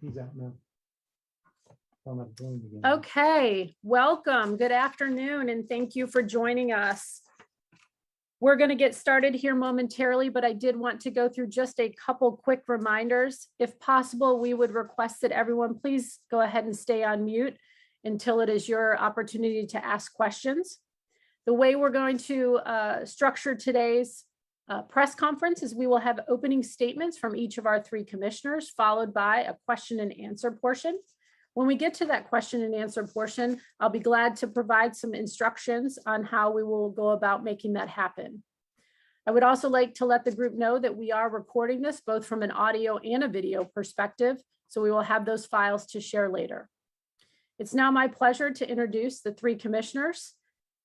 He's out now. Okay, welcome. Good afternoon, and thank you for joining us. We're going to get started here momentarily, but I did want to go through just a couple quick reminders. If possible, we would request that everyone please go ahead and stay on mute until it is your opportunity to ask questions. The way we're going to structure today's press conference is we will have opening statements from each of our three commissioners, followed by a question and answer portion. When we get to that question and answer portion, I'll be glad to provide some instructions on how we will go about making that happen. I would also like to let the group know that we are recording this both from an audio and a video perspective, so we will have those files to share later. It's now my pleasure to introduce the three commissioners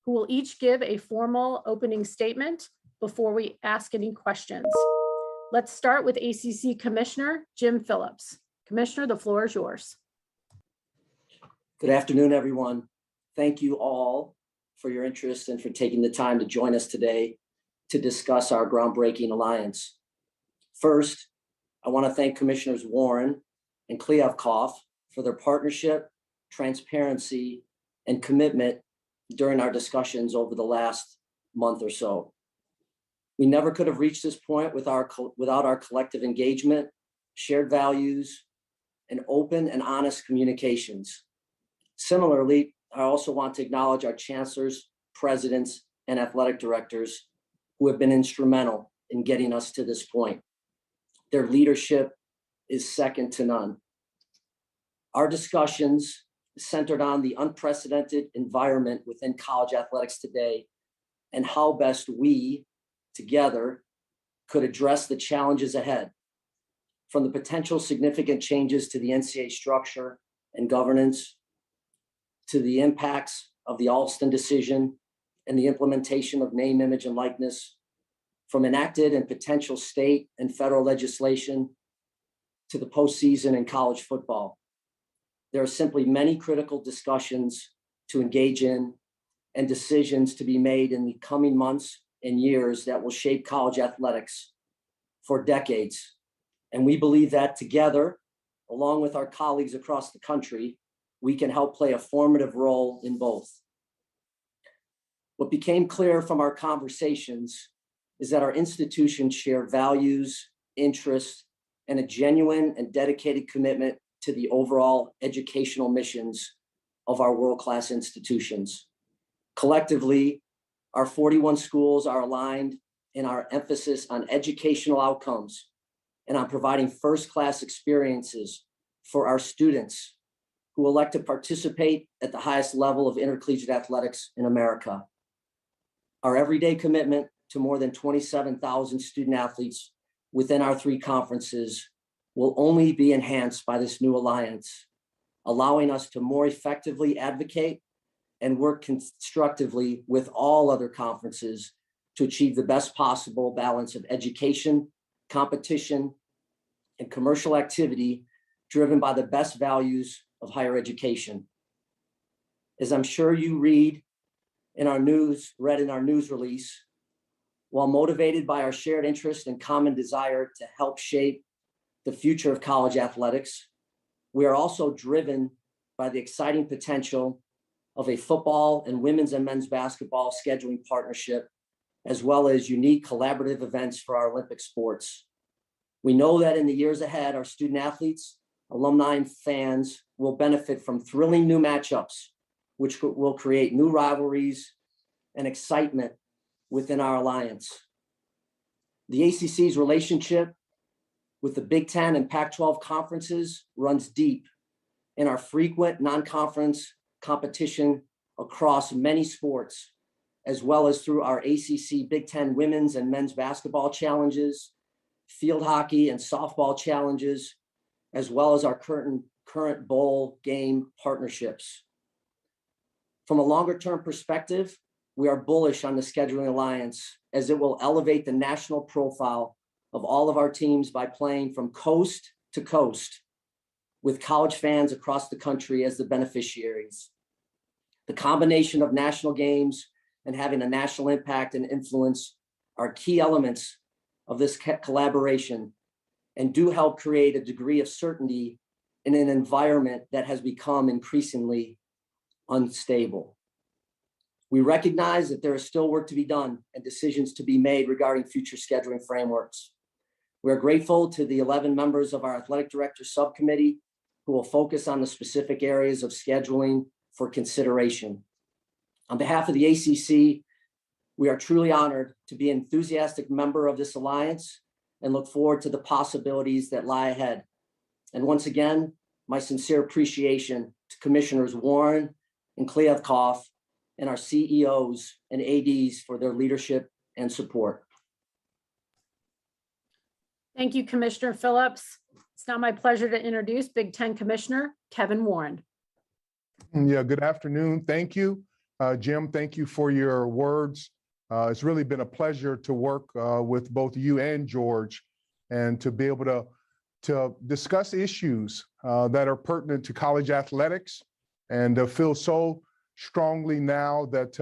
who will each give a formal opening statement before we ask any questions. Let's start with ACC Commissioner Jim Phillips. Commissioner, the floor is yours. Good afternoon, everyone. Thank you all for your interest and for taking the time to join us today to discuss our groundbreaking alliance. First, I want to thank Commissioners Warren and Kleofkoff for their partnership, transparency, and commitment during our discussions over the last month or so. We never could have reached this point without our collective engagement, shared values, and open and honest communications. Similarly, I also want to acknowledge our chancellors, presidents, and athletic directors who have been instrumental in getting us to this point. Their leadership is second to none. Our discussions centered on the unprecedented environment within college athletics today and how best we, together, could address the challenges ahead, from the potential significant changes to the NCAA structure and governance, to the impacts of the Alston decision and the implementation of name, image, and likeness, from enacted and potential state and federal legislation to the postseason in college football. There are simply many critical discussions to engage in and decisions to be made in the coming months and years that will shape college athletics for decades. And we believe that together, along with our colleagues across the country, we can help play a formative role in both. What became clear from our conversations is that our institutions share values, interests, and a genuine and dedicated commitment to the overall educational missions of our world-class institutions. Collectively, our 41 schools are aligned in our emphasis on educational outcomes and on providing first-class experiences for our students who elect to participate at the highest level of intercollegiate athletics in America. Our everyday commitment to more than 27,000 student athletes within our three conferences will only be enhanced by this new alliance, allowing us to more effectively advocate and work constructively with all other conferences to achieve the best possible balance of education, competition, and commercial activity driven by the best values of higher education. As I'm sure you read in our news release, while motivated by our shared interest and common desire to help shape the future of college athletics, we are also driven by the exciting potential of a football and women's and men's basketball scheduling partnership, as well as unique collaborative events for our Olympic sports. We know that in the years ahead, our student athletes, alumni, and fans will benefit from thrilling new matchups, which will create new rivalries and excitement within our alliance. The ACC's relationship with the Big Ten and Pac-12 conferences runs deep in our frequent non-conference competition across many sports, as well as through our ACC Big Ten women's and men's basketball challenges, field hockey and softball challenges, as well as our current bowl game partnerships. From a longer-term perspective, we are bullish on the scheduling alliance as it will elevate the national profile of all of our teams by playing from coast to coast with college fans across the country as the beneficiaries. The combination of national games and having a national impact and influence are key elements of this collaboration and do help create a degree of certainty in an environment that has become increasingly unstable. We recognize that there is still work to be done and decisions to be made regarding future scheduling frameworks. We are grateful to the 11 members of our athletic director subcommittee who will focus on the specific areas of scheduling for consideration. On behalf of the ACC, we are truly honored to be an enthusiastic member of this alliance and look forward to the possibilities that lie ahead. And once again, my sincere appreciation to Commissioners Warren and Kliavkoff and our CEOs and ADs for their leadership and support. Thank you, Commissioner Phillips. It's now my pleasure to introduce Big Ten Commissioner Kevin Warren. Yeah, good afternoon. Thank you, Jim. Thank you for your words. It's really been a pleasure to work with both you and George and to be able to discuss issues that are pertinent to college athletics, and feel so strongly now that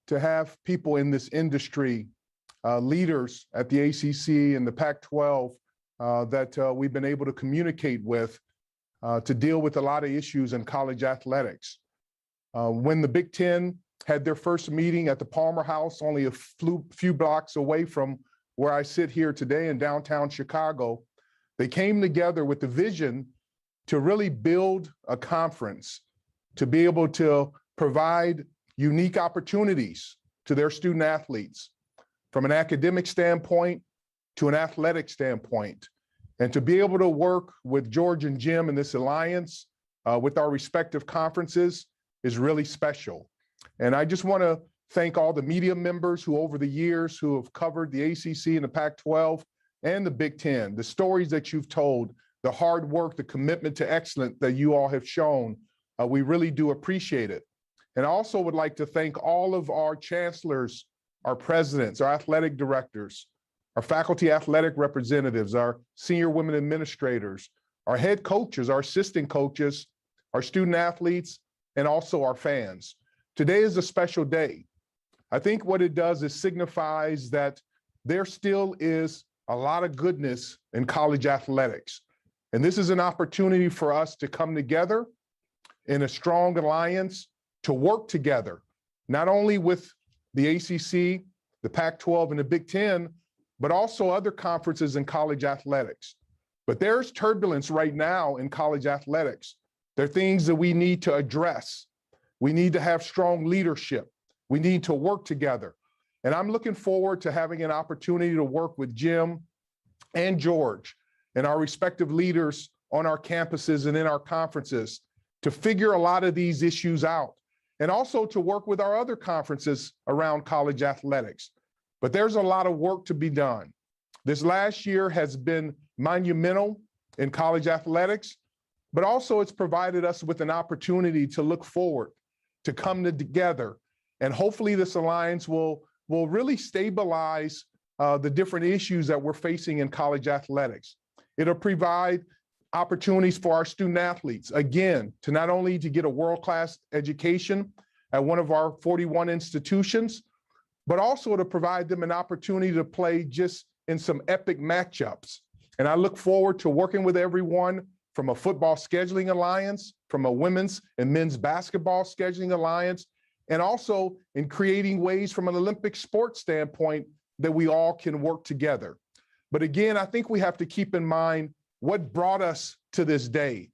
to have people in this industry, leaders at the ACC and the Pac-12 that we've been able to communicate with to deal with a lot of issues in college athletics. When the Big Ten had their first meeting at the Palmer House, only a few blocks away from where I sit here today in downtown Chicago, they came together with the vision to really build a conference, to be able to provide unique opportunities to their student athletes from an academic standpoint to an athletic standpoint, and to be able to work with George and Jim in this alliance with our respective conferences is really special. And I just want to thank all the media members who over the years who have covered the ACC and the Pac-12 and the Big Ten, the stories that you've told, the hard work, the commitment to excellence that you all have shown. We really do appreciate it. And I also would like to thank all of our chancellors, our presidents, our athletic directors, our faculty athletic representatives, our senior women administrators, our head coaches, our assistant coaches, our student athletes, and also our fans. Today is a special day. I think what it does is signifies that there still is a lot of goodness in college athletics. And this is an opportunity for us to come together in a strong alliance to work together, not only with the ACC, the Pac-12, and the Big Ten, but also other conferences in college athletics. But there's turbulence right now in college athletics. There are things that we need to address. We need to have strong leadership. We need to work together. And I'm looking forward to having an opportunity to work with Jim and George and our respective leaders on our campuses and in our conferences to figure a lot of these issues out, and also to work with our other conferences around college athletics. But there's a lot of work to be done. This last year has been monumental in college athletics, but also it's provided us with an opportunity to look forward, to come together, and hopefully this alliance will really stabilize the different issues that we're facing in college athletics. It'll provide opportunities for our student athletes, again, to not only to get a world-class education at one of our 41 institutions, but also to provide them an opportunity to play just in some epic matchups. And I look forward to working with everyone from a football scheduling alliance, from a women's and men's basketball scheduling alliance, and also in creating ways from an Olympic sports standpoint that we all can work together. But again, I think we have to keep in mind what brought us to this day,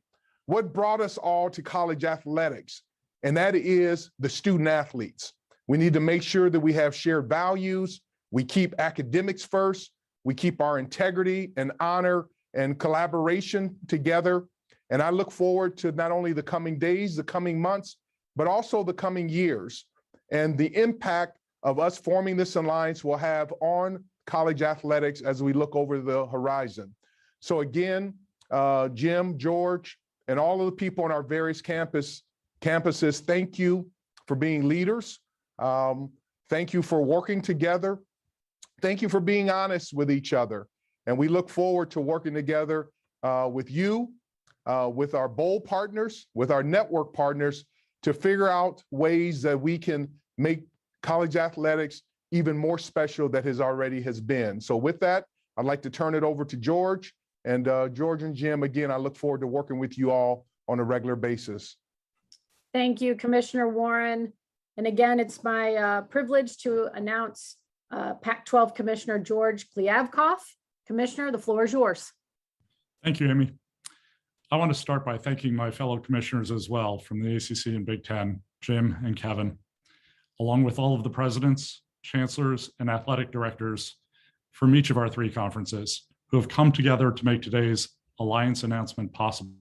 what brought us all to college athletics, and that is the student athletes. We need to make sure that we have shared values, we keep academics first, we keep our integrity and honor and collaboration together. And I look forward to not only the coming days, the coming months, but also the coming years and the impact of us forming this alliance will have on college athletics as we look over the horizon. So again, Jim, George, and all of the people on our various campuses, thank you for being leaders. Thank you for working together. Thank you for being honest with each other. And we look forward to working together with you, with our bowl partners, with our network partners to figure out ways that we can make college athletics even more special than it already has been. So with that, I'd like to turn it over to George And George and Jim, again, I look forward to working with you all on a regular basis. Thank you, Commissioner Warren. And again, it's my privilege to announce Pac-12 Commissioner George Gliavkoff. Commissioner, the floor is yours. Thank you, Amy. I want to start by thanking my fellow commissioners as well from the ACC and Big Ten, Jim and Kevin, along with all of the presidents, chancellors, and athletic directors from each of our three conferences who have come together to make today's alliance announcement possible.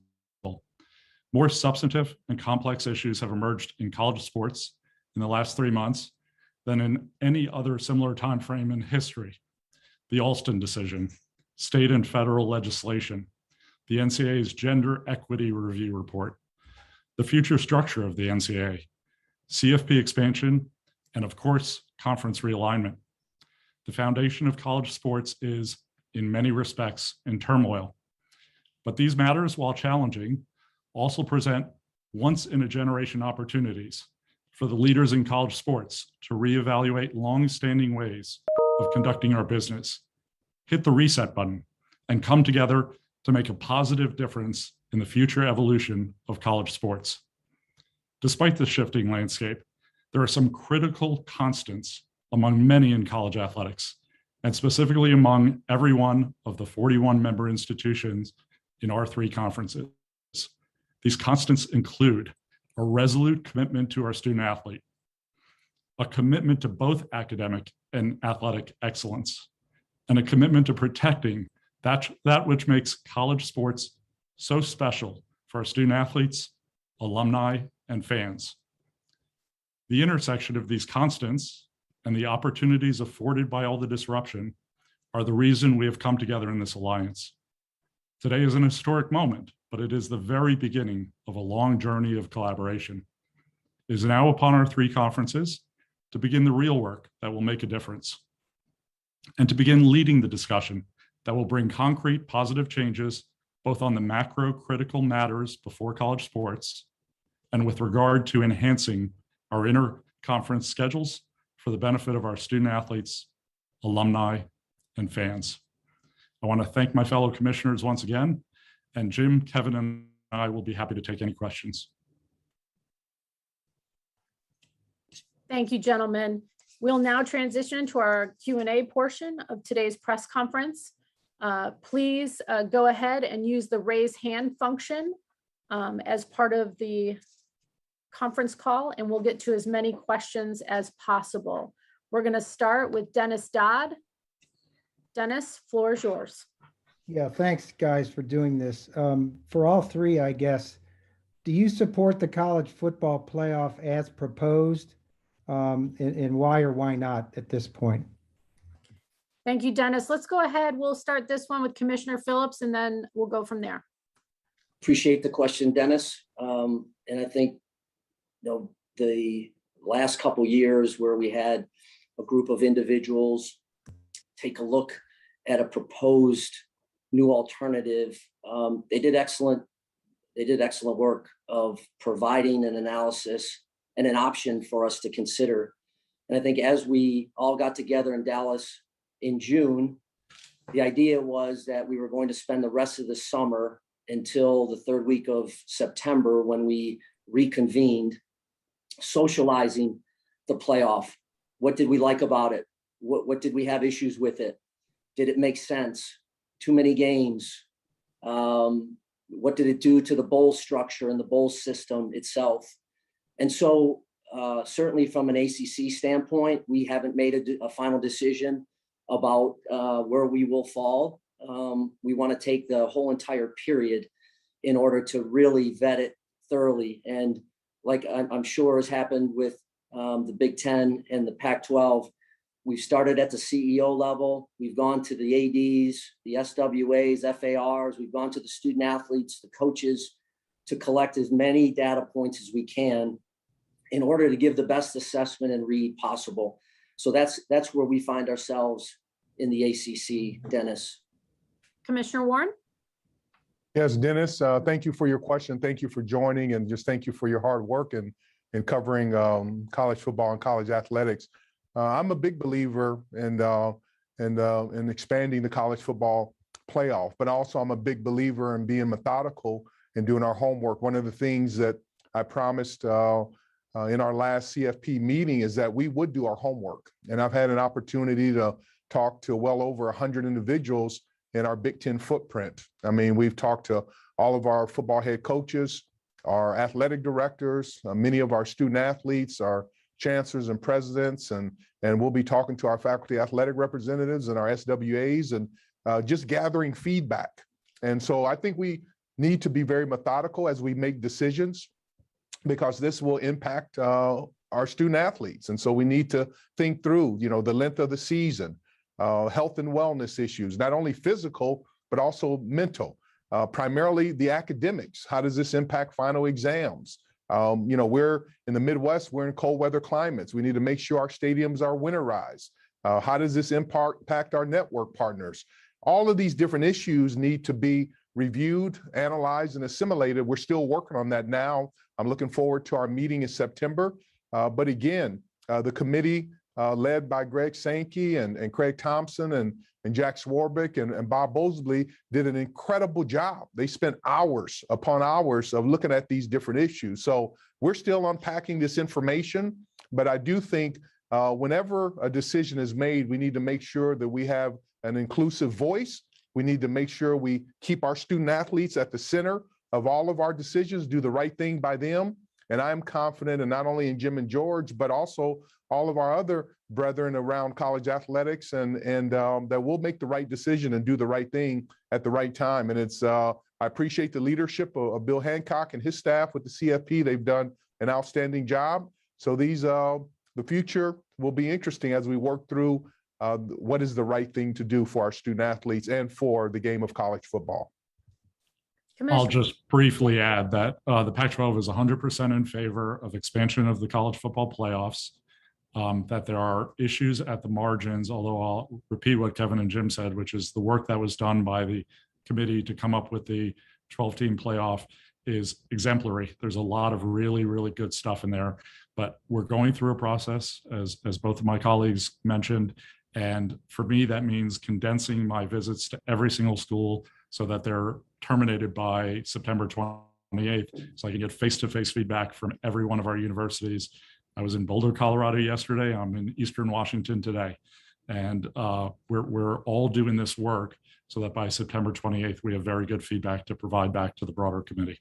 More substantive and complex issues have emerged in college sports in the last 3 months than in any other similar time frame in history. The Alston decision, state and federal legislation, the NCAA's Gender Equity Review Report, the future structure of the NCAA, CFP expansion, and of course, conference realignment. The foundation of college sports is, in many respects, in turmoil. But these matters, while challenging, also present once-in-a-generation opportunities for the leaders in college sports to reevaluate long-standing ways of conducting our business, hit the reset button, and come together to make a positive difference in the future evolution of college sports. Despite the shifting landscape, there are some critical constants among many in college athletics, and specifically among every one of the 41 member institutions in our three conferences. These constants include a resolute commitment to our student athlete, a commitment to both academic and athletic excellence, and a commitment to protecting that which makes college sports so special for our student athletes, alumni, and fans. The intersection of these constants and the opportunities afforded by all the disruption are the reason we have come together in this alliance. Today is an historic moment, but it is the very beginning of a long journey of collaboration. It is now upon our three conferences to begin the real work that will make a difference, and to begin leading the discussion that will bring concrete positive changes both on the macro critical matters before college sports and with regard to enhancing our inter-conference schedules for the benefit of our student athletes, alumni, and fans. I want to thank my fellow commissioners once again, and Jim, Kevin, and I will be happy to take any questions. Thank you, gentlemen. We'll now transition to our Q&A portion of today's press conference. Please go ahead and use the raise hand function as part of the conference call, and we'll get to as many questions as possible. We're going to start with Dennis Dodd. Dennis, floor is yours. Yeah, thanks guys for doing this. For all three, I guess, do you support the college football playoff as proposed? And why or why not at this point? Thank you, Dennis. Let's go ahead. We'll start this one with Commissioner Phillips, and then we'll go from there. Appreciate the question, Dennis. And I think, the last couple years where we had a group of individuals take a look at a proposed new alternative, they did excellent work of providing an analysis and an option for us to consider. And I think as we all got together in Dallas in June, the idea was that we were going to spend the rest of the summer until the third week of September when we reconvened, socializing the playoff. What did we like about it? What did we have issues with it? Did it make sense? Too many games? What did it do to the bowl structure and the bowl system itself? And so certainly from an ACC standpoint, we haven't made a final decision about where we will fall. We want to take the whole entire period in order to really vet it thoroughly. And like I'm sure has happened with the Big Ten and the Pac-12, we've started at the CEO level. We've gone to the ADs, the SWAs, FARs. We've gone to the student athletes, the coaches, to collect as many data points as we can in order to give the best assessment and read possible. So that's where we find ourselves in the ACC, Dennis. Commissioner Warren? Yes, Dennis, thank you for your question. Thank you for joining, and just thank you for your hard work in covering college football and college athletics. I'm a big believer in expanding the college football playoff, but also I'm a big believer in being methodical and doing our homework. One of the things that I promised in our last CFP meeting is that we would do our homework. And I've had an opportunity to talk to well over 100 individuals in our Big Ten footprint. I mean, we've talked to all of our football head coaches, our athletic directors, many of our student athletes, our chancellors and presidents, and we'll be talking to our faculty athletic representatives and our SWAs and just gathering feedback. And so I think we need to be very methodical as we make decisions, because this will impact our student athletes. And so we need to think through, the length of the season, health and wellness issues, not only physical, but also mental, primarily the academics. How does this impact final exams? We're in the Midwest, we're in cold weather climates. We need to make sure our stadiums are winterized. How does this impact our network partners? All of these different issues need to be reviewed, analyzed, and assimilated. We're still working on that now. I'm looking forward to our meeting in September. But again, the committee led by Greg Sankey and Craig Thompson and Jack Swarbrick and Bob Bosley did an incredible job. They spent hours upon hours of looking at these different issues. So we're still unpacking this information, but I do think whenever a decision is made, we need to make sure that we have an inclusive voice. We need to make sure we keep our student athletes at the center of all of our decisions, do the right thing by them. And I'm confident, and not only in Jim and George, but also all of our other brethren around college athletics, and that we'll make the right decision and do the right thing at the right time. And it's I appreciate the leadership of Bill Hancock and his staff with the CFP. They've done an outstanding job. So the future will be interesting as we work through what is the right thing to do for our student athletes and for the game of college football. I'll just briefly add that the Pac-12 is 100% in favor of expansion of the college football playoffs, that there are issues at the margins, although I'll repeat what Kevin and Jim said, which is the work that was done by the committee to come up with the 12-team playoff is exemplary. There's a lot of really, really good stuff in there, but we're going through a process, as both of my colleagues mentioned. And for me, that means condensing my visits to every single school so that they're terminated by September 28th, so I can get face-to-face feedback from every one of our universities. I was in Boulder, Colorado yesterday. I'm in Eastern Washington today. And we're all doing this work so that by September 28th, we have very good feedback to provide back to the broader committee.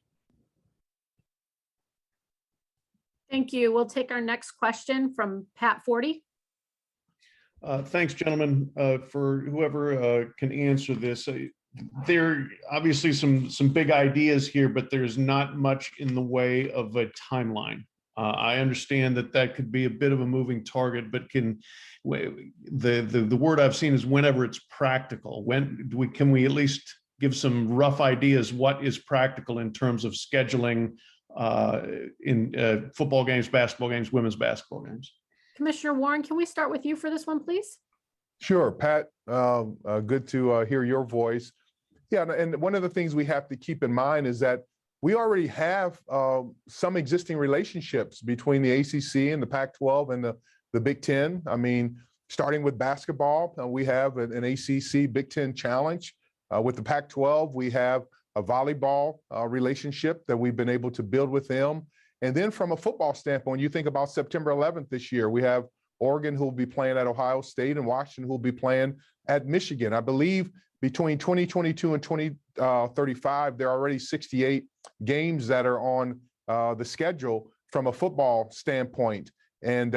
Thank you. We'll take our next question from Pat Forty. Thanks, gentlemen, for whoever can answer this. There are obviously some big ideas here, but there's not much in the way of a timeline. I understand that could be a bit of a moving target, but the word I've seen is whenever it's practical. Can we at least give some rough ideas what is practical in terms of scheduling in football games, basketball games, women's basketball games? Commissioner Warren, can we start with you for this one, please? Sure, Pat, good to hear your voice. Yeah, and one of the things we have to keep in mind is that we already have some existing relationships between the ACC and the Pac-12 and the Big Ten. I mean, starting with basketball, we have an ACC Big Ten Challenge. With the Pac-12, we have a volleyball relationship that we've been able to build with them. And then from a football standpoint, you think about September 11th this year, we have Oregon who will be playing at Ohio State and Washington who will be playing at Michigan. I believe between 2022 and 2035, there are already 68 games that are on the schedule from a football standpoint. And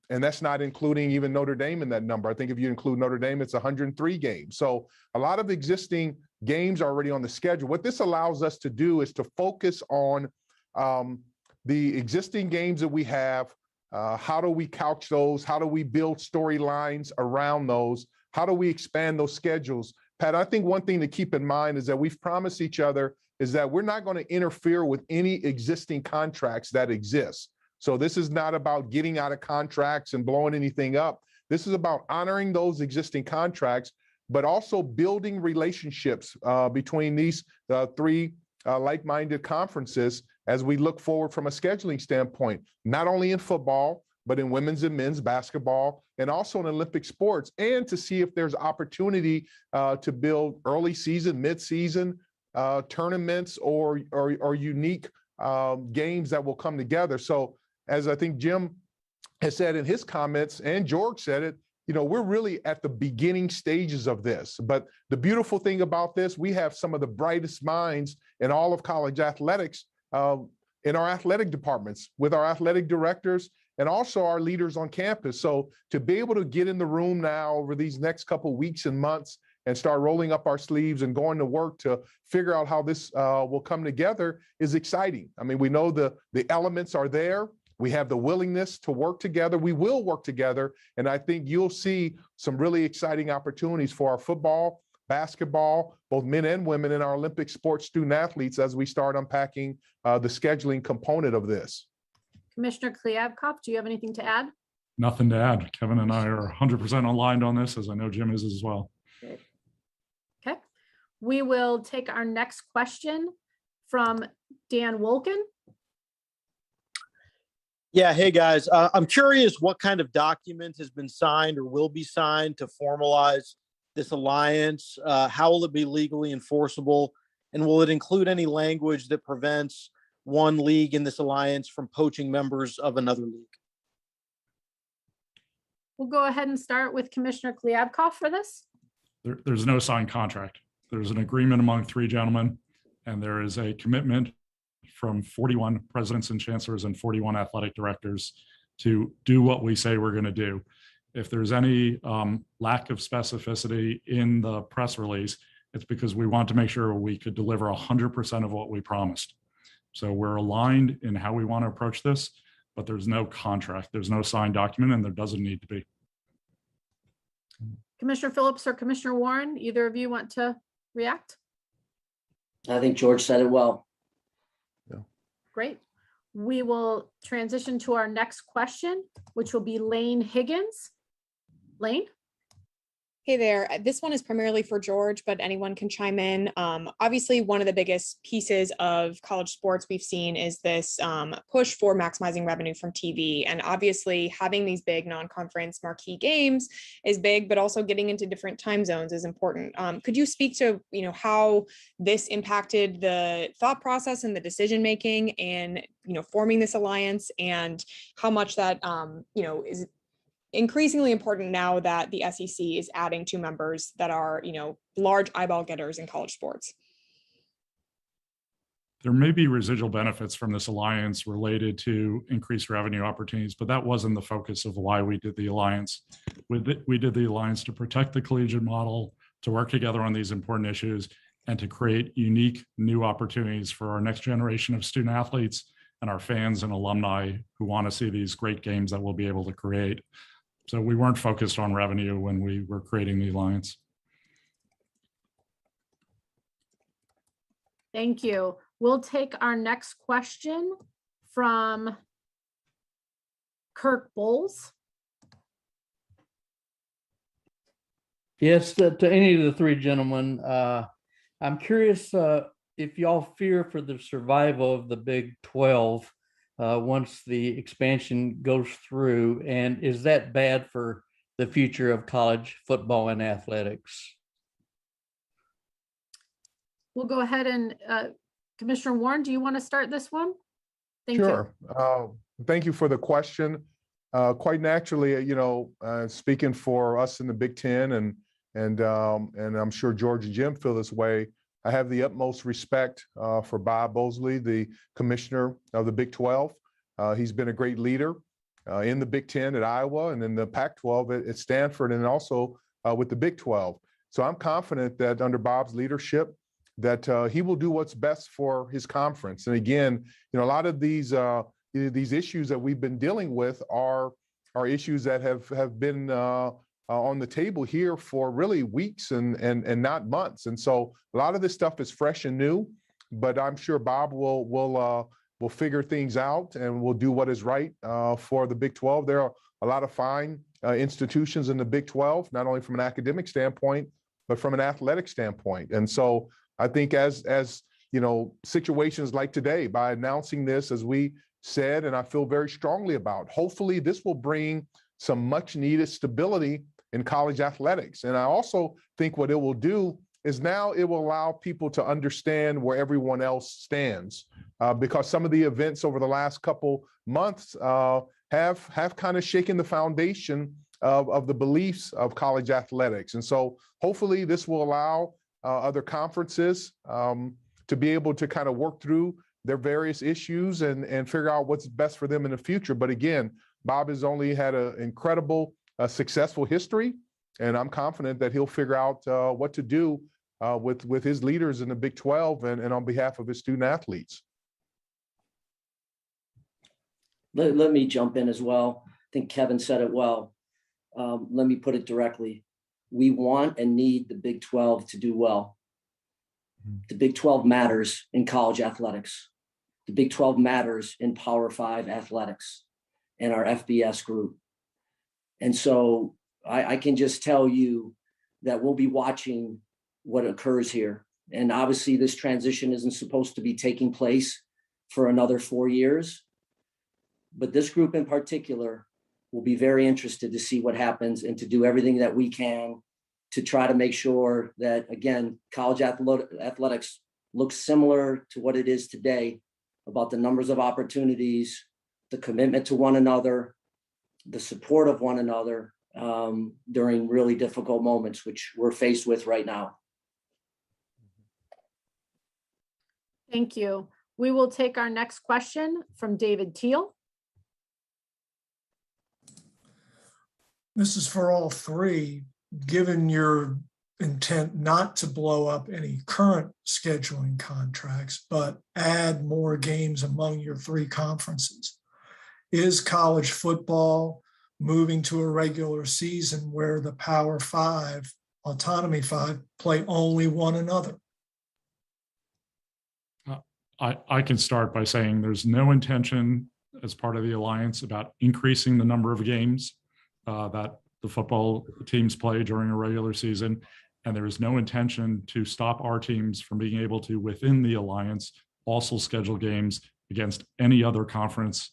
that's not including even Notre Dame in that number. I think if you include Notre Dame, it's 103 games. So a lot of existing games are already on the schedule. What this allows us to do is to focus on the existing games that we have. How do we couch those? How do we build storylines around those? How do we expand those schedules? Pat, I think one thing to keep in mind is that we've promised each other is that we're not going to interfere with any existing contracts that exist. So this is not about getting out of contracts and blowing anything up. This is about honoring those existing contracts, but also building relationships between these three like-minded conferences as we look forward from a scheduling standpoint, not only in football, but in women's and men's basketball, and also in Olympic sports, and to see if there's opportunity to build early season, mid-season tournaments or unique games that will come together. So as I think Jim has said in his comments, and George said it, we're really at the beginning stages of this. But the beautiful thing about this, we have some of the brightest minds in all of college athletics in our athletic departments, with our athletic directors, and also our leaders on campus. So to be able to get in the room now over these next couple of weeks and months and start rolling up our sleeves and going to work to figure out how this will come together is exciting. I mean, we know the elements are there. We have the willingness to work together. We will work together. And I think you'll see some really exciting opportunities for our football, basketball, both men and women, and our Olympic sports student athletes as we start unpacking the scheduling component of this. Commissioner Kliavkoff, do you have anything to add? Nothing to add. Kevin and I are 100% aligned on this, as I know Jim is as well. Okay. We will take our next question from Dan Wolken. Yeah, hey guys, I'm curious what kind of document has been signed or will be signed to formalize this alliance? How will it be legally enforceable? And will it include any language that prevents one league in this alliance from poaching members of another league? We'll go ahead and start with Commissioner Kliavkoff for this. There's no signed contract. There's an agreement among three gentlemen, and there is a commitment from 41 presidents and chancellors and 41 athletic directors to do what we say we're going to do. If there's any lack of specificity in the press release, it's because we want to make sure we could deliver 100% of what we promised. So we're aligned in how we want to approach this, but there's no contract, there's no signed document, and there doesn't need to be. Commissioner Phillips or Commissioner Warren, either of you want to react? I think George said it well. Great. We will transition to our next question, which will be Lane Higgins. Lane? Hey there. This one is primarily for George, but anyone can chime in. Obviously, one of the biggest pieces of college sports we've seen is this push for maximizing revenue from TV. And obviously, having these big non-conference marquee games is big, but also getting into different time zones is important. Could you speak to how this impacted the thought process and the decision making and forming this alliance, and how much that is increasingly important now that the SEC is adding two members that are, large eyeball getters in college sports? There may be residual benefits from this alliance related to increased revenue opportunities, but that wasn't the focus of why we did the alliance. We did the alliance to protect the collegiate model, to work together on these important issues, and to create unique new opportunities for our next generation of student athletes and our fans and alumni who want to see these great games that we'll be able to create. So we weren't focused on revenue when we were creating the alliance. Thank you. We'll take our next question from Kirk Bowles. Yes, to any of the three gentlemen, I'm curious if y'all fear for the survival of the Big 12 once the expansion goes through, and is that bad for the future of college football and athletics? We'll go ahead and Commissioner Warren, do you want to start this one? Thank you. Sure. Thank you for the question. Quite naturally, speaking for us in the Big Ten, and I'm sure George and Jim feel this way, I have the utmost respect for Bob Bosley, the commissioner of the Big 12. He's been a great leader in the Big Ten at Iowa and in the Pac-12 at Stanford, and also with the Big 12. So I'm confident that under Bob's leadership, that he will do what's best for his conference. And again, a lot of these issues that we've been dealing with are issues that have been on the table here for really weeks and not months. And so a lot of this stuff is fresh and new, but I'm sure Bob will figure things out and will do what is right for the Big 12. There are a lot of fine institutions in the Big 12, not only from an academic standpoint, but from an athletic standpoint. And so I think as situations like today by announcing this, as we said, and I feel very strongly about. Hopefully, this will bring some much needed stability in college athletics. And I also think what it will do is now it will allow people to understand where everyone else stands, because some of the events over the last couple months have kind of shaken the foundation of the beliefs of college athletics. And so hopefully this will allow other conferences to be able to kind of work through their various issues and figure out what's best for them in the future. But again, Bob has only had an incredible, successful history, and I'm confident that he'll figure out what to do with his leaders in the Big 12 and on behalf of his student athletes. Let me jump in as well. I think Kevin said it well. Let me put it directly. We want and need the Big 12 to do well. The Big 12 matters in college athletics. The Big 12 matters in Power 5 athletics and our FBS group. And so I can just tell you that we'll be watching what occurs here. And obviously this transition isn't supposed to be taking place for another 4 years. But this group in particular will be very interested to see what happens and to do everything that we can to try to make sure that, again, college athletics looks similar to what it is today, about the numbers of opportunities, the commitment to one another, the support of one another during really difficult moments, which we're faced with right now. Thank you. We will take our next question from David Teal. This is for all three. Given your intent not to blow up any current scheduling contracts, but add more games among your three conferences, is college football moving to a regular season where the Power 5, Autonomy 5 play only one another? I can start by saying there's no intention as part of the alliance about increasing the number of games that the football teams play during a regular season. And there is no intention to stop our teams from being able to, within the alliance, also schedule games against any other conference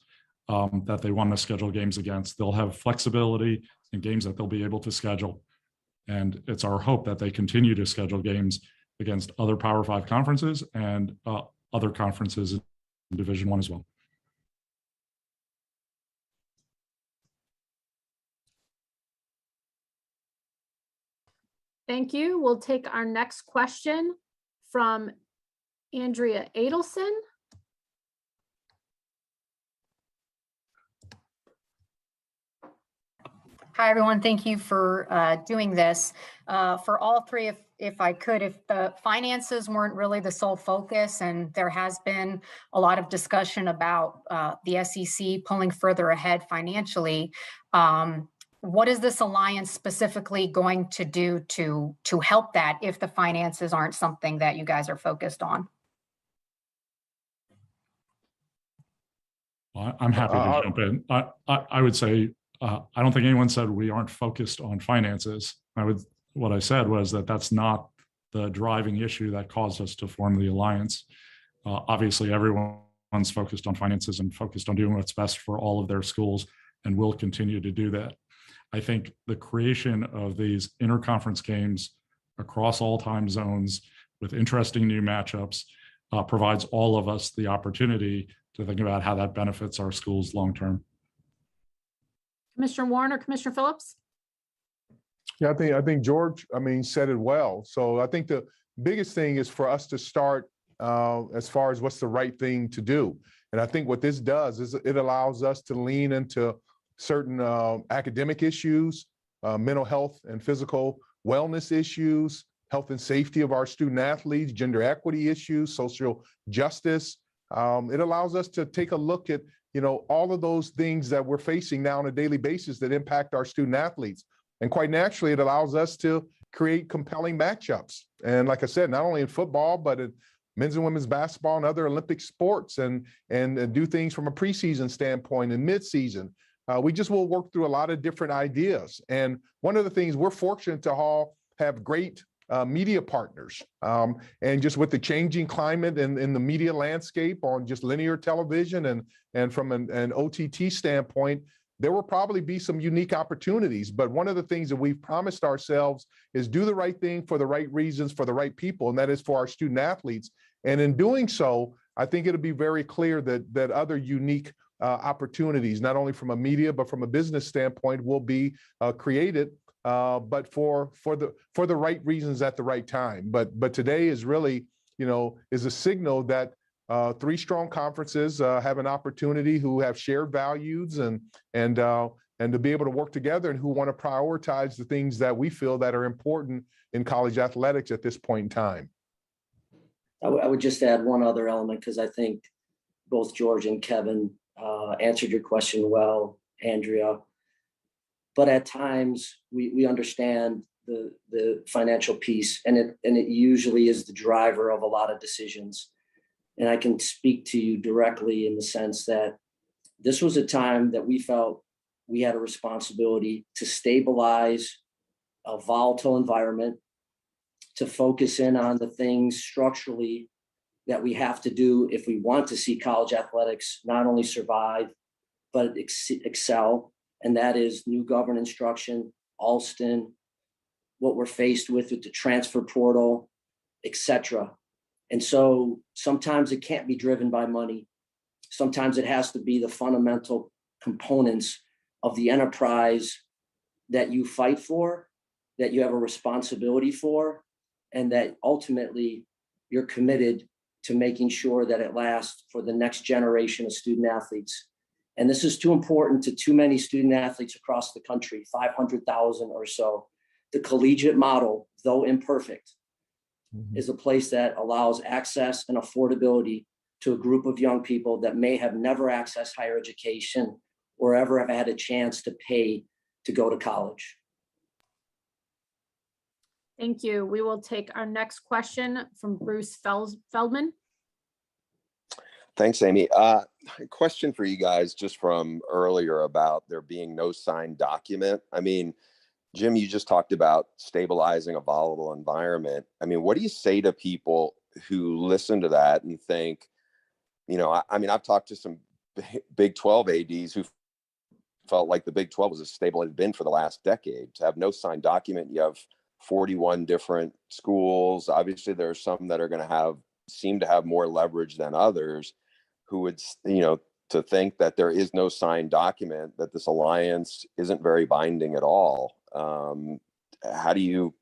that they want to schedule games against. They'll have flexibility in games that they'll be able to schedule. And it's our hope that they continue to schedule games against other Power 5 conferences and other conferences in Division I as well. Thank you. We'll take our next question from Andrea Adelson. Hi, everyone. Thank you for doing this. For all three, if I could, if the finances weren't really the sole focus, and there has been a lot of discussion about the SEC pulling further ahead financially, what is this alliance specifically going to do to help that if the finances aren't something that you guys are focused on? Well, I'm happy to jump in. I would say, I don't think anyone said we aren't focused on finances. What I said was that that's not the driving issue that caused us to form the alliance. Obviously, everyone's focused on finances and focused on doing what's best for all of their schools, and will continue to do that. I think the creation of these interconference games across all time zones with interesting new matchups provides all of us the opportunity to think about how that benefits our schools long term. Commissioner Warren or Commissioner Phillips? Yeah, I think George, said it well. So I think the biggest thing is for us to start as far as what's the right thing to do. And I think what this does is it allows us to lean into certain academic issues, mental health and physical wellness issues, health and safety of our student athletes, gender equity issues, social justice. It allows us to take a look at, all of those things that we're facing now on a daily basis that impact our student athletes. And quite naturally, it allows us to create compelling matchups. And like I said, not only in football, but in men's and women's basketball and other Olympic sports, and do things from a preseason standpoint and midseason. We just will work through a lot of different ideas. And one of the things we're fortunate to all have great media partners. And just with the changing climate in the media landscape on just linear television and from an OTT standpoint, there will probably be some unique opportunities. But one of the things that we've promised ourselves is do the right thing for the right reasons, for the right people, and that is for our student athletes. And in doing so, I think it'll be very clear that other unique opportunities, not only from a media, but from a business standpoint, will be created, but for the right reasons at the right time. But today is really, is a signal that three strong conferences have an opportunity, who have shared values and to be able to work together, and who want to prioritize the things that we feel that are important in college athletics at this point in time. I would just add one other element, because I think both George and Kevin answered your question well, Andrea. But at times we understand the financial piece, and it usually is the driver of a lot of decisions. And I can speak to you directly in the sense that this was a time that we felt we had a responsibility to stabilize a volatile environment, to focus in on the things structurally that we have to do if we want to see college athletics not only survive, but excel. And that is new government instruction, Alston, what we're faced with the transfer portal, et cetera. And so sometimes it can't be driven by money. Sometimes it has to be the fundamental components of the enterprise that you fight for, that you have a responsibility for, and that ultimately you're committed to making sure that it lasts for the next generation of student athletes. And this is too important to too many student athletes across the country, 500,000 or so. The collegiate model, though imperfect, is a place that allows access and affordability to a group of young people that may have never accessed higher education or ever have had a chance to pay to go to college. Thank you. We will take our next question from Bruce Feldman. Thanks, Amy. Question for you guys, just from earlier about there being no signed document. I mean, Jim, you just talked about stabilizing a volatile environment. I mean, what do you say to people who listen to that and think, I mean, I've talked to some Big 12 ADs who felt like the Big 12 was as stable as it's been for the last decade. To have no signed document, you have 41 different schools. Obviously, there are some that are going to seem to have more leverage than others, who would, to think that there is no signed document, that this alliance isn't very binding at all. How do you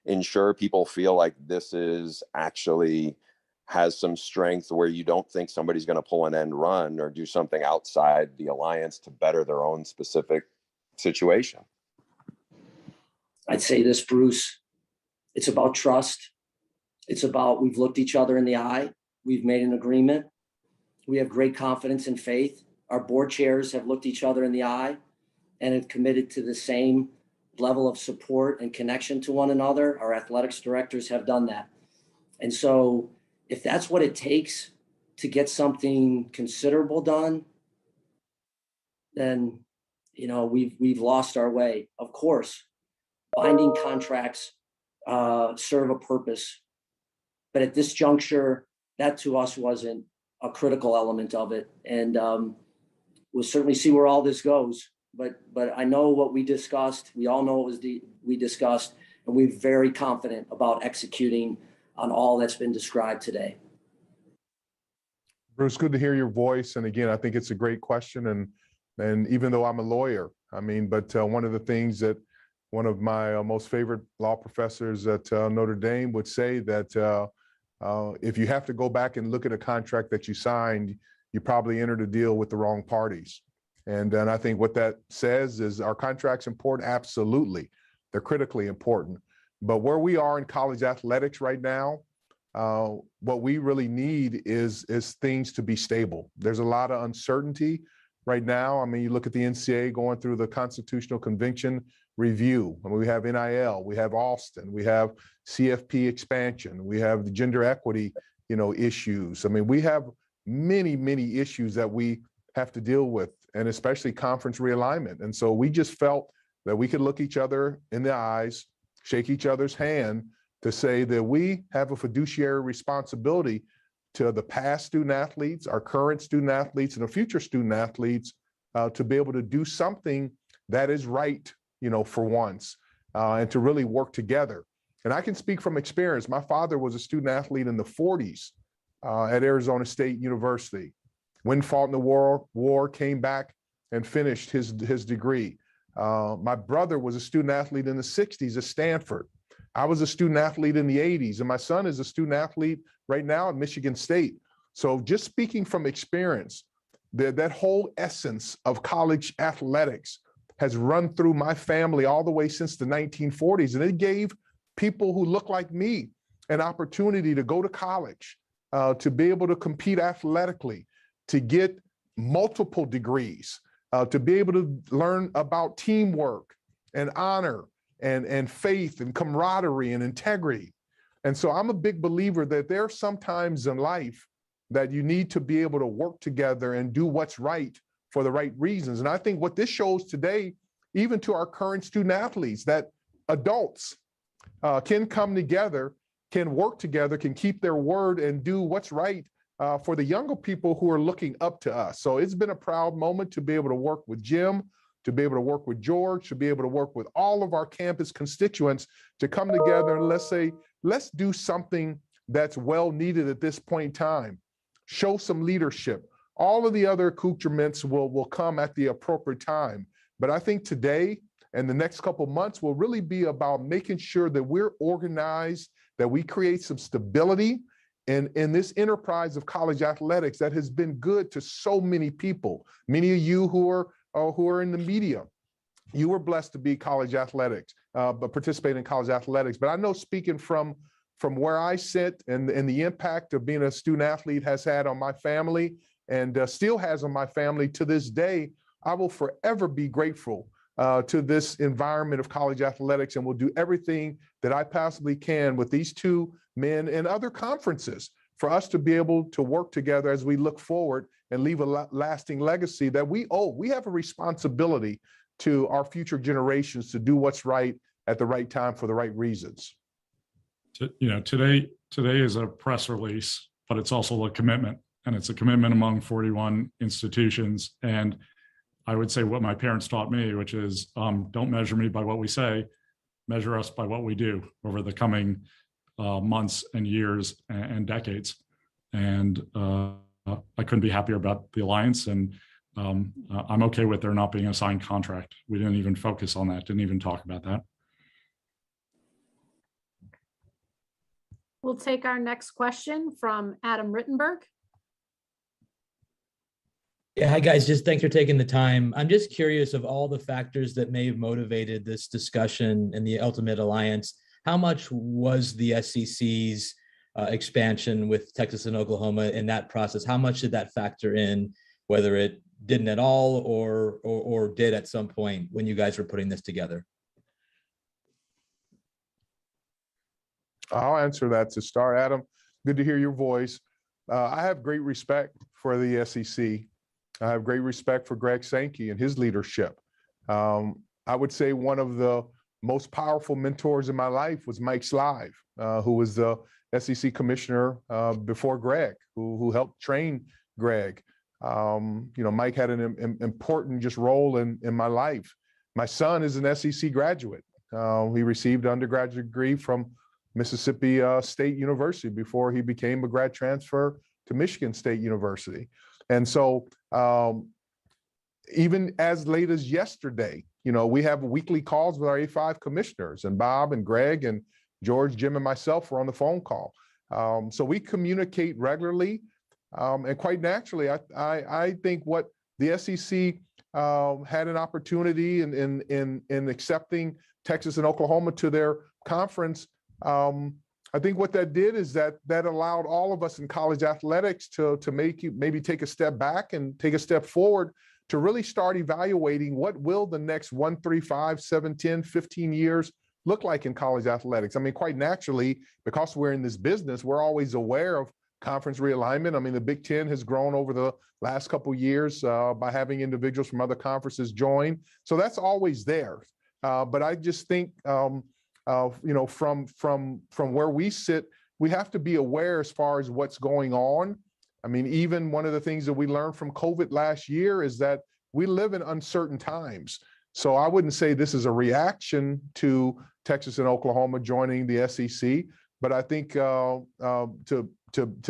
ensure people feel like this is actually has some strength, where you don't think somebody's going to pull an end run or do something outside the alliance to better their own specific situation? I'd say this, Bruce, it's about trust. It's about, we've looked each other in the eye. We've made an agreement. We have great confidence and faith. Our board chairs have looked each other in the eye and have committed to the same level of support and connection to one another. Our athletics directors have done that. And so if that's what it takes to get something considerable done, then, we've lost our way. Of course, binding contracts serve a purpose. But at this juncture, that to us wasn't a critical element of it. And we'll certainly see where all this goes. But I know what we discussed. We all know what we discussed, and we're very confident about executing on all that's been described today. Bruce, good to hear your voice. And again, I think it's a great question. And even though I'm a lawyer, but one of the things that one of my most favorite law professors at Notre Dame would say, that if you have to go back and look at a contract that you signed, you probably entered a deal with the wrong parties. And then I think what that says is, our contracts important? Absolutely. They're critically important. But where we are in college athletics right now, what we really need is things to be stable. There's a lot of uncertainty right now. You look at the NCAA going through the Constitutional Convention review. We have NIL, we have Alston, we have CFP expansion, we have the gender equity, issues. We have many issues that we have to deal with, and especially conference realignment. And so we just felt that we could look each other in the eyes, shake each other's hand to say that we have a fiduciary responsibility to the past student athletes, our current student athletes, and the future student athletes to be able to do something that is right, for once, and to really work together. And I can speak from experience. My father was a student athlete in the 40s at Arizona State University. When fought in the war, came back and finished his degree. My brother was a student athlete in the 60s at Stanford. I was a student athlete in the 80s, and my son is a student athlete right now at Michigan State. So just speaking from experience, that whole essence of college athletics has run through my family all the way since the 1940s. And it gave people who look like me an opportunity to go to college, to be able to compete athletically, to get multiple degrees, to be able to learn about teamwork and honor and faith and camaraderie and integrity. And so I'm a big believer that there are some times in life that you need to be able to work together and do what's right for the right reasons. And I think what this shows today, even to our current student athletes, that adults can come together, can work together, can keep their word and do what's right for the younger people who are looking up to us. So it's been a proud moment to be able to work with Jim, to be able to work with George, to be able to work with all of our campus constituents to come together and let's do something that's well needed at this point in time. Show some leadership. All of the other accoutrements will come at the appropriate time. But I think today and the next couple of months will really be about making sure that we're organized, that we create some stability in this enterprise of college athletics that has been good to so many people. Many of you who are in the media, you were blessed to be college athletics, but participate in college athletics. But I know, speaking from where I sit and the impact of being a student athlete has had on my family and still has on my family to this day, I will forever be grateful to this environment of college athletics, and will do everything that I possibly can with these two men and other conferences for us to be able to work together as we look forward and leave a lasting legacy that we owe. We have a responsibility to our future generations to do what's right at the right time for the right reasons. Today is a press release, but it's also a commitment, and it's a commitment among 41 institutions. And I would say what my parents taught me, which is don't measure me by what we say, measure us by what we do over the coming months and years and decades. And I couldn't be happier about the alliance, and I'm okay with there not being a signed contract. We didn't even focus on that, didn't even talk about that. We'll take our next question from Adam Rittenberg. Yeah, hi guys, just thanks for taking the time. I'm just curious, of all the factors that may have motivated this discussion and the ultimate alliance, how much was the SEC's expansion with Texas and Oklahoma in that process? How much did that factor in, whether it didn't at all or did at some point when you guys were putting this together? I'll answer that to start. Adam, good to hear your voice. I have great respect for the SEC. I have great respect for Greg Sankey and his leadership. I would say one of the most powerful mentors in my life was Mike Slive, who was the SEC commissioner before Greg, who helped train Greg. Mike had an important just role in my life. My son is an SEC graduate. He received an undergraduate degree from Mississippi State University before he became a grad transfer to Michigan State University. And so even as late as yesterday, we have weekly calls with our A5 commissioners, and Bob and Greg and George, Jim, and myself were on the phone call. So we communicate regularly. And quite naturally, I think what the SEC had an opportunity in accepting Texas and Oklahoma to their conference. I think what that did is that allowed all of us in college athletics to maybe take a step back and take a step forward to really start evaluating what will the next 1, 3, 5, 7, 10, 15 years look like in college athletics. I mean, quite naturally, because we're in this business, we're always aware of conference realignment. I mean, the Big Ten has grown over the last couple of years by having individuals from other conferences join. So that's always there. But I just think from where we sit, we have to be aware as far as what's going on. I mean, even one of the things that we learned from COVID last year is that we live in uncertain times. So I wouldn't say this is a reaction to Texas and Oklahoma joining the SEC, but I think to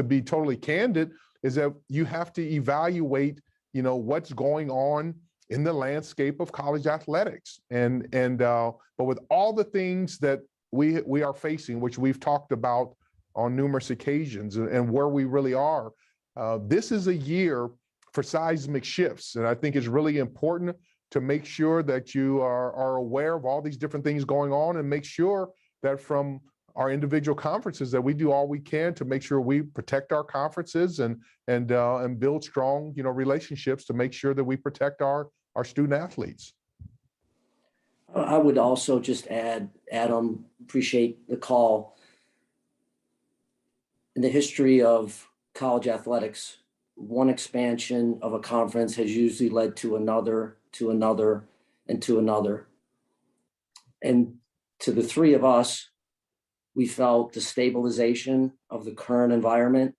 be totally candid is that you have to evaluate, what's going on in the landscape of college athletics, but with all the things that we are facing, which we've talked about on numerous occasions, and where we really are, this is a year for seismic shifts, and I think it's really important to make sure that you are aware of all these different things going on, and make sure that from our individual conferences that we do all we can to make sure we protect our conferences and build strong, relationships to make sure that we protect our student athletes. I would also just add, Adam, appreciate the call. In the history of college athletics, one expansion of a conference has usually led to another, and to another. And to the three of us, we felt the stabilization of the current environment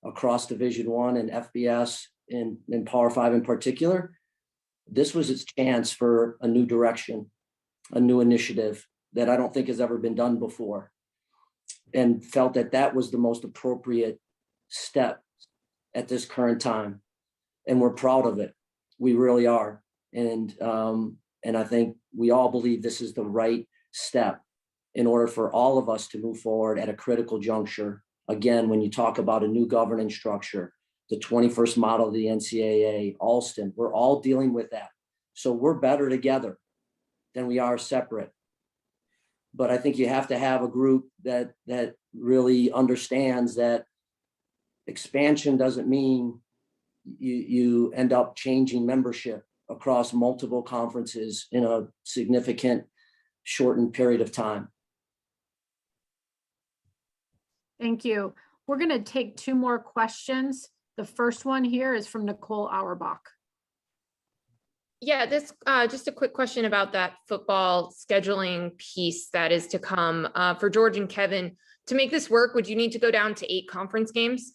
across Division I and FBS and Power 5 in particular. This was its chance for a new direction, a new initiative that I don't think has ever been done before, and felt that that was the most appropriate step at this current time. And we're proud of it. We really are. And I think we all believe this is the right step in order for all of us to move forward at a critical juncture. Again, when you talk about a new governance structure, the 21st model of the NCAA, Alston, we're all dealing with that. So we're better together than we are separate. But I think you have to have a group that really understands that expansion doesn't mean you end up changing membership across multiple conferences in a significant shortened period of time. Thank you. We're going to take two more questions. The first one here is from Nicole Auerbach. Yeah, this just a quick question about that football scheduling piece that is to come for George and Kevin. To make this work, would you need to go down to 8 conference games?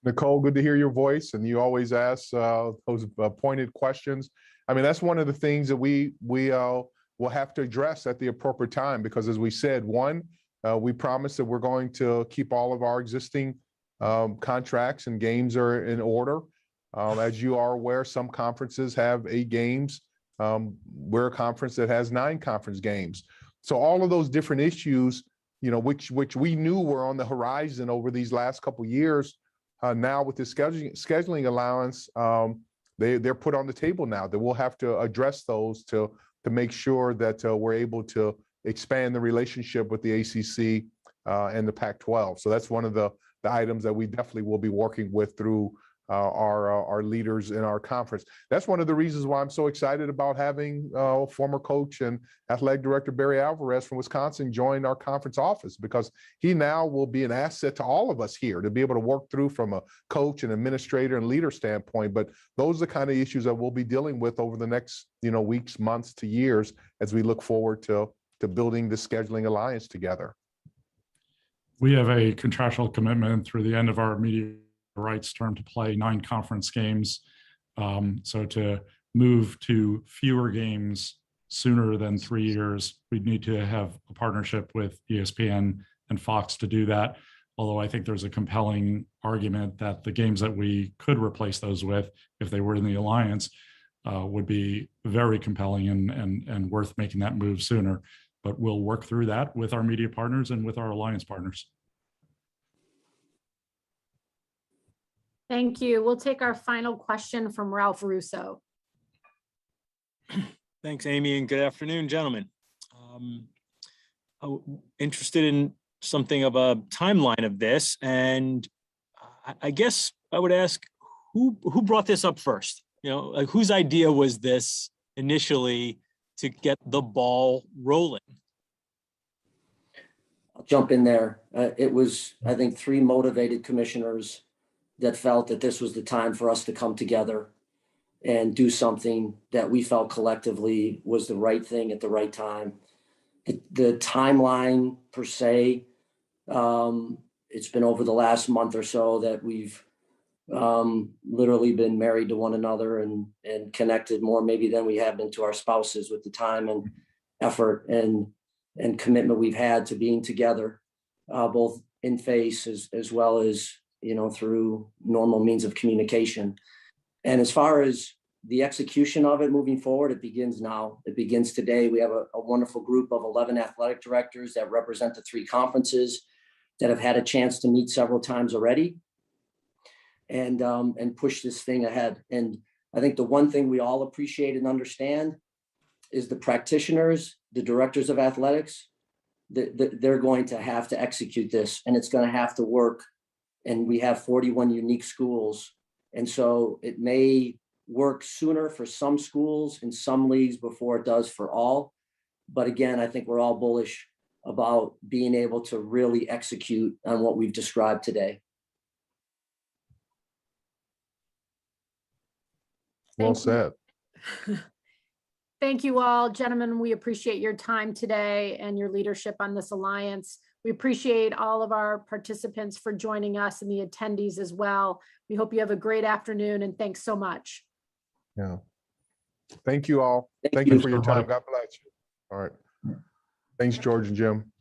Nicole, good to hear your voice, and you always ask those pointed questions. I mean, that's one of the things that we will have to address at the appropriate time, because as we said, we promised that we're going to keep all of our existing contracts and games are in order. As you are aware, some conferences have 8 games. We're a conference that has 9 conference games. So all of those different issues, which we knew were on the horizon over these last couple of years, now with the scheduling allowance, they're put on the table now, that we'll have to address those to make sure that we're able to expand the relationship with the ACC and the Pac-12. So that's one of the items that we definitely will be working with through our leaders in our conference. That's one of the reasons why I'm so excited about having former coach and athletic director Barry Alvarez from Wisconsin join our conference office, because he now will be an asset to all of us here to be able to work through from a coach and administrator and leader standpoint. But those are the kind of issues that we'll be dealing with over the next weeks, months to years as we look forward to building the scheduling alliance together. We have a contractual commitment through the end of our media rights term to play 9 conference games. So to move to fewer games sooner than 3 years, we'd need to have a partnership with ESPN and Fox to do that. Although I think there's a compelling argument that the games that we could replace those with, if they were in the alliance, would be very compelling and worth making that move sooner. But we'll work through that with our media partners and with our alliance partners. Thank you. We'll take our final question from Ralph Russo. Thanks, Amy, and good afternoon, gentlemen. Interested in something of a timeline of this, and I guess I would ask who brought this up first? Like whose idea was this initially to get the ball rolling? I'll jump in there. It was, I think, 3 motivated commissioners that felt that this was the time for us to come together and do something that we felt collectively was the right thing at the right time. The timeline per se, it's been over the last month or so that we've literally been married to one another and connected more maybe than we have been to our spouses with the time and effort and commitment we've had to being together, both in face as well as, through normal means of communication. And as far as the execution of it moving forward, it begins now. It begins today. We have a wonderful group of 11 athletic directors that represent the 3 conferences that have had a chance to meet several times already and push this thing ahead. And I think the one thing we all appreciate and understand is the practitioners, the directors of athletics, they're going to have to execute this, and it's going to have to work. And we have 41 unique schools. And so it may work sooner for some schools in some leagues before it does for all. But again, I think we're all bullish about being able to really execute on what we've described today. Well said. Thank you all, gentlemen. We appreciate your time today and your leadership on this alliance. We appreciate all of our participants for joining us and the attendees as well. We hope you have a great afternoon, and thanks so much. Yeah. Thank you all. Thank you for your time. God bless you. All right. Thanks, George and Jim.